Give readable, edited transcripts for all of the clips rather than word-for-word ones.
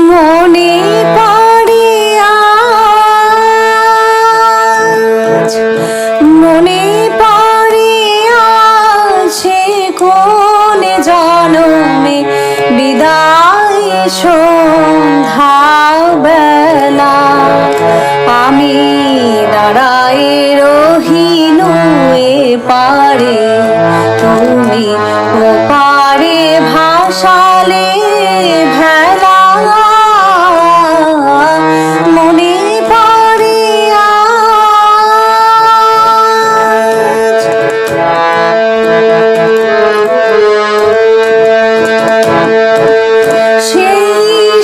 মনে পড়ে আজ, মনে পড়ে আছে কোন জনমে বিদায় সন্ধ্যাবেলা। আমি দাঁড়ায় রহিনু এপারে, তুমি ওপারে ভাসালে ভেলা। মনে পড়ে আজ।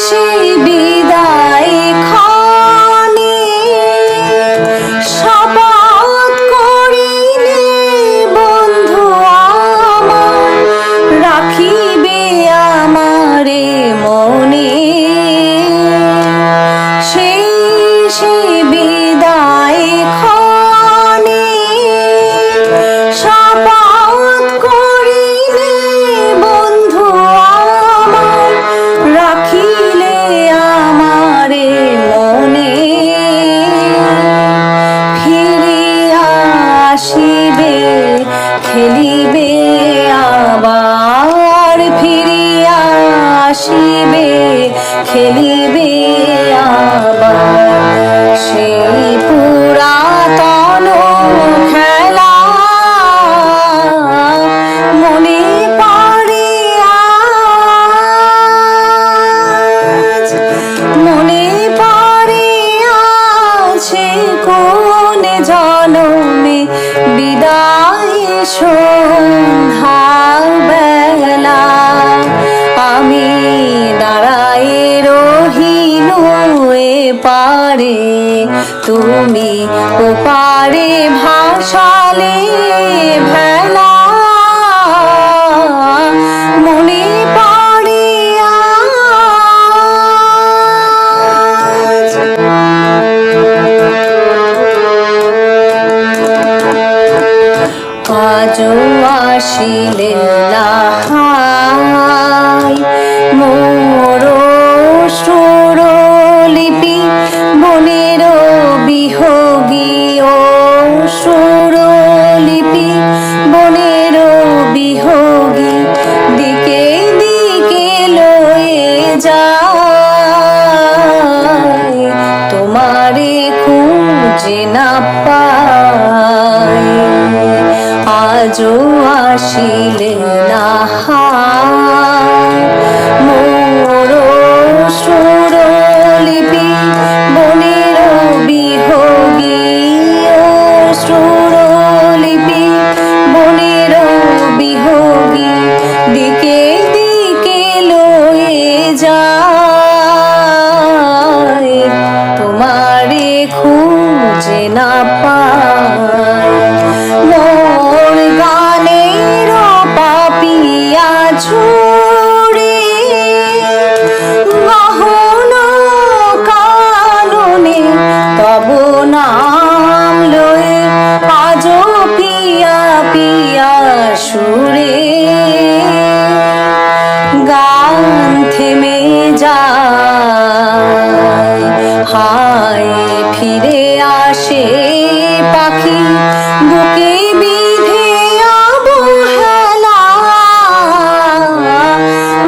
সেই বিদায় ক্ষণে শপথ করিলে বন্ধু আমার, রাখিবে আমারে মনে। সেই বিদায় ক্ষণে শপথ করিলে বন্ধু আমার, রাখিলে আমারে মনে। ফিরিয়া আসিবে খেলিবে আবার, ফিরিয়া আসিবে খেলিবে আবার, সেই পুরাতন খেলা। মনে পড়ে আজ, মনে পড়ে আছে কোন জনমে বিদায় সন্ধ্যাবেলা। আমি দাঁড়ায় রহিনু এপারে, তুমি ওপারে ভাসালে ভেলা। মনে পড়ে আজ। আজও আসিলে না হায় মোর সুরলিপি, বনের বিহগী ও সুরলিপি, বনের বিহগী। দিকে দিকে লয়ে যায়, তোমারে খুঁজে না পাই। আজও আসিলে না হায় মোর সুরলিপি, বনের বিহগী ও সুরলিপি, বনের বিহগী। দিকে দিকে লয়ে যায়, তোমারে খুঁজে না পাই। মোর গানের পাপিয়া ছুড়ে গহন কাননে তব নাম লয়ে, আজও পিয়া পিয়া সুরে গান থেমে যায়। হায় ফিরে আসে পাখি বুকে বিধে অবহেলা।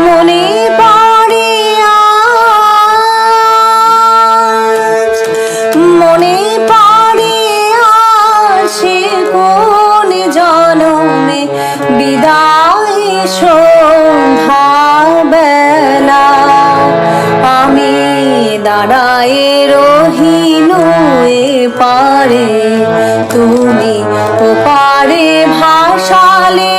মনে পড়ে আজ, মনে পড়ে আসে কোন জনমে বিদায় সন্ধ্যাবেলা। আমি দাঁড়ায় রহিনু এপারে, তুমি ওপারে ভাসালে